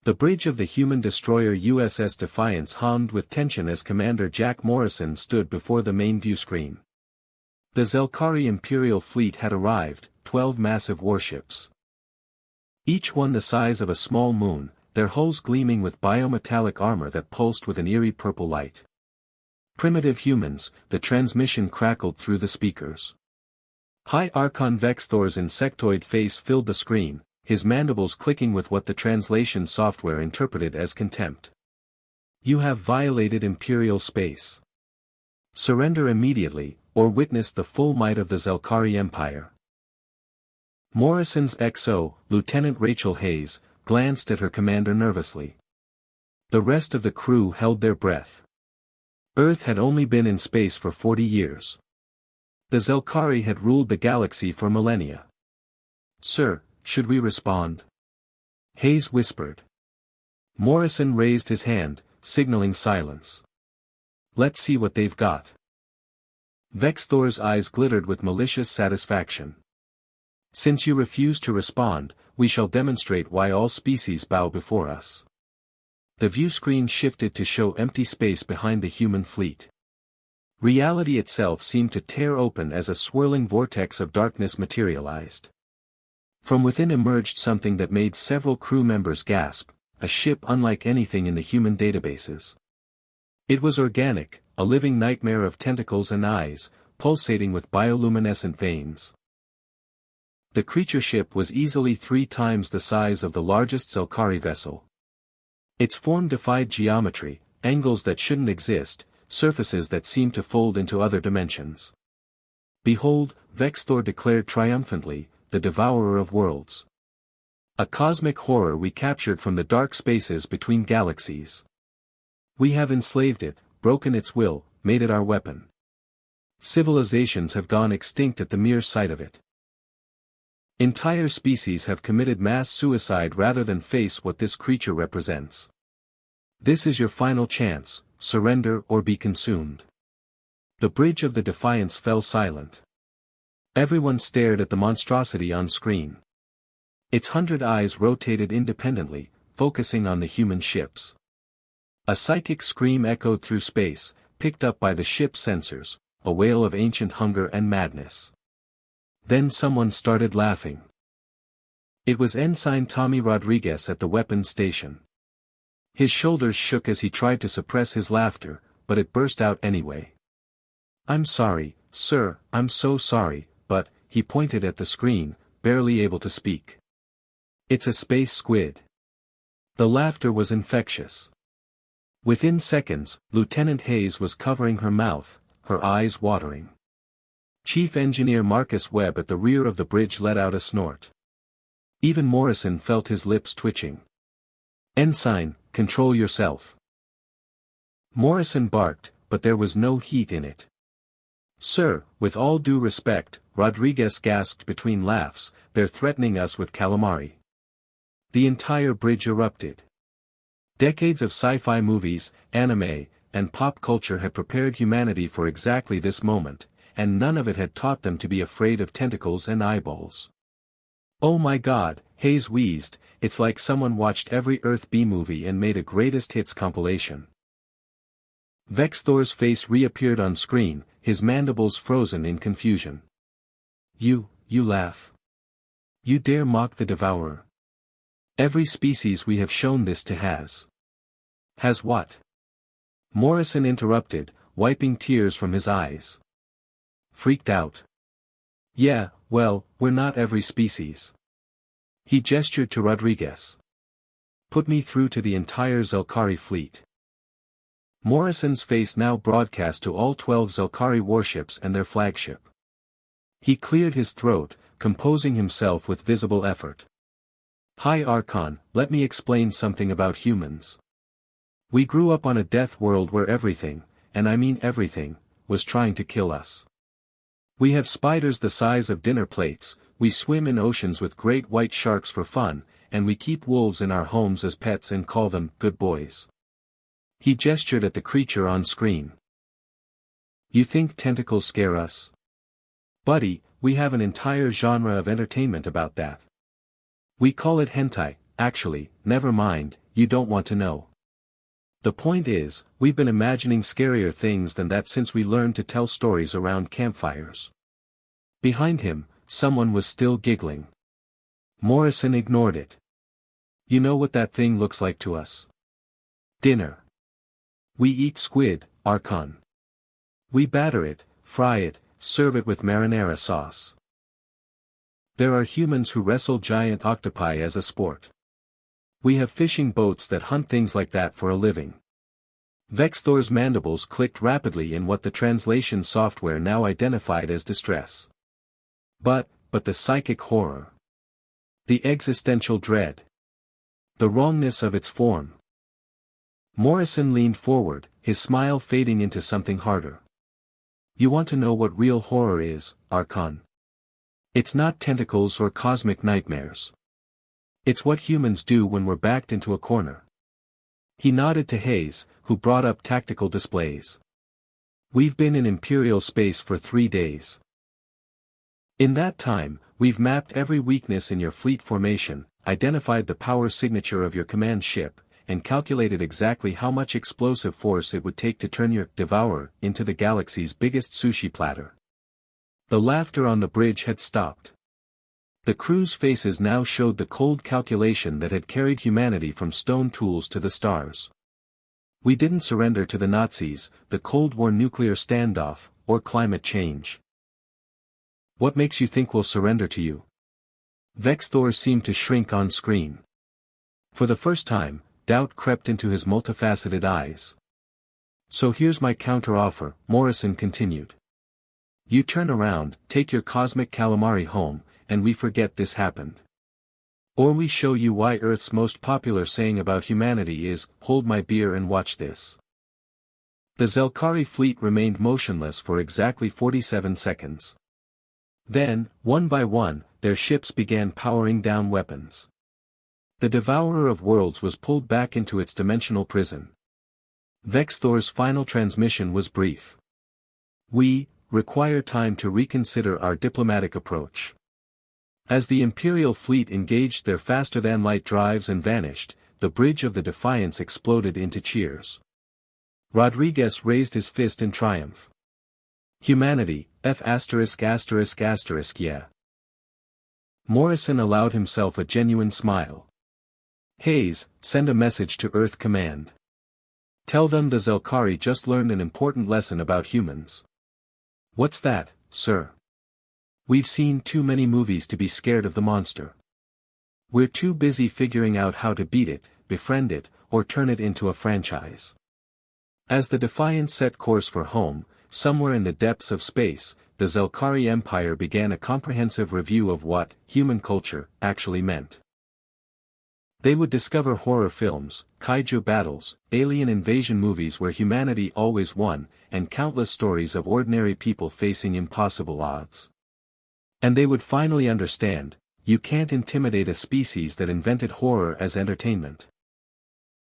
The bridge of the human destroyer USS Defiance hummed with tension as Commander Jack Morrison stood before the main view screen. The Zelkari Imperial fleet had arrived, 12 massive warships. Each one the size of a small moon, their hulls gleaming with biometallic armor that pulsed with an eerie purple light. Primitive humans, the transmission crackled through the speakers. High Archon Vexthor's insectoid face filled the screen, his mandibles clicking with what the translation software interpreted as contempt. You have violated Imperial space. Surrender immediately, or witness the full might of the Zelkari Empire. Morrison's XO, Lieutenant Rachel Hayes, glanced at her commander nervously. The rest of the crew held their breath. Earth had only been in space for 40 years. The Zelkari had ruled the galaxy for millennia. Sir, should we respond? Hayes whispered. Morrison raised his hand, signaling silence. Let's see what they've got. Vexthor's eyes glittered with malicious satisfaction. Since you refuse to respond, we shall demonstrate why all species bow before us. The view screen shifted to show empty space behind the human fleet. Reality itself seemed to tear open as a swirling vortex of darkness materialized. From within emerged something that made several crew members gasp, a ship unlike anything in the human databases. It was organic, a living nightmare of tentacles and eyes, pulsating with bioluminescent veins. The creature ship was easily 3 times the size of the largest Zelkari vessel. Its form defied geometry, angles that shouldn't exist, surfaces that seemed to fold into other dimensions. Behold, Vexthor declared triumphantly, the devourer of worlds. A cosmic horror we captured from the dark spaces between galaxies. We have enslaved it, broken its will, made it our weapon. Civilizations have gone extinct at the mere sight of it. Entire species have committed mass suicide rather than face what this creature represents. This is your final chance, surrender or be consumed. The bridge of the Defiance fell silent. Everyone stared at the monstrosity on screen. Its 100 eyes rotated independently, focusing on the human ships. A psychic scream echoed through space, picked up by the ship's sensors, a wail of ancient hunger and madness. Then someone started laughing. It was Ensign Tommy Rodriguez at the weapons station. His shoulders shook as he tried to suppress his laughter, but it burst out anyway. I'm sorry, sir, I'm so sorry, but, he pointed at the screen, barely able to speak. It's a space squid. The laughter was infectious. Within seconds, Lieutenant Hayes was covering her mouth, her eyes watering. Chief Engineer Marcus Webb at the rear of the bridge let out a snort. Even Morrison felt his lips twitching. Ensign, control yourself. Morrison barked, but there was no heat in it. Sir, with all due respect, Rodriguez gasped between laughs, they're threatening us with calamari. The entire bridge erupted. Decades of sci-fi movies, anime, and pop culture had prepared humanity for exactly this moment, and none of it had taught them to be afraid of tentacles and eyeballs. Oh my God, Hayes wheezed, it's like someone watched every Earth B-movie and made a greatest hits compilation. Vexthor's face reappeared on screen, his mandibles frozen in confusion. You laugh. You dare mock the devourer. Every species we have shown this to has. Has what? Morrison interrupted, wiping tears from his eyes. Freaked out. Yeah, well, we're not every species. He gestured to Rodriguez. Put me through to the entire Zelkari fleet. Morrison's face now broadcast to all 12 Zelkari warships and their flagship. He cleared his throat, composing himself with visible effort. High Archon, let me explain something about humans. We grew up on a death world where everything, and I mean everything, was trying to kill us. We have spiders the size of dinner plates, we swim in oceans with great white sharks for fun, and we keep wolves in our homes as pets and call them good boys. He gestured at the creature on screen. You think tentacles scare us? Buddy, we have an entire genre of entertainment about that. We call it hentai, actually, never mind, you don't want to know. The point is, we've been imagining scarier things than that since we learned to tell stories around campfires. Behind him, someone was still giggling. Morrison ignored it. You know what that thing looks like to us? Dinner. We eat squid, Archon. We batter it, fry it, serve it with marinara sauce. There are humans who wrestle giant octopi as a sport. We have fishing boats that hunt things like that for a living. Vexthor's mandibles clicked rapidly in what the translation software now identified as distress. But the psychic horror. The existential dread. The wrongness of its form. Morrison leaned forward, his smile fading into something harder. You want to know what real horror is, Archon? It's not tentacles or cosmic nightmares. It's what humans do when we're backed into a corner. He nodded to Hayes, who brought up tactical displays. We've been in Imperial space for 3 days. In that time, we've mapped every weakness in your fleet formation, identified the power signature of your command ship, and calculated exactly how much explosive force it would take to turn your Devourer into the galaxy's biggest sushi platter. The laughter on the bridge had stopped. The crew's faces now showed the cold calculation that had carried humanity from stone tools to the stars. We didn't surrender to the Nazis, the Cold War nuclear standoff, or climate change. What makes you think we'll surrender to you? Vexthor seemed to shrink on screen. For the first time, doubt crept into his multifaceted eyes. So here's my counter-offer, Morrison continued. You turn around, take your cosmic calamari home, and we forget this happened. Or we show you why Earth's most popular saying about humanity is, hold my beer and watch this. The Zelkari fleet remained motionless for exactly 47 seconds. Then, one by one, their ships began powering down weapons. The Devourer of Worlds was pulled back into its dimensional prison. Vexthor's final transmission was brief. We require time to reconsider our diplomatic approach. As the Imperial fleet engaged their faster-than-light drives and vanished, the bridge of the Defiance exploded into cheers. Rodriguez raised his fist in triumph. Humanity, yeah. Morrison allowed himself a genuine smile. Hayes, send a message to Earth Command. Tell them the Zelkari just learned an important lesson about humans. What's that, sir? We've seen too many movies to be scared of the monster. We're too busy figuring out how to beat it, befriend it, or turn it into a franchise. As the Defiance set course for home, somewhere in the depths of space, the Zelkari Empire began a comprehensive review of what human culture actually meant. They would discover horror films, kaiju battles, alien invasion movies where humanity always won, and countless stories of ordinary people facing impossible odds. And they would finally understand, you can't intimidate a species that invented horror as entertainment.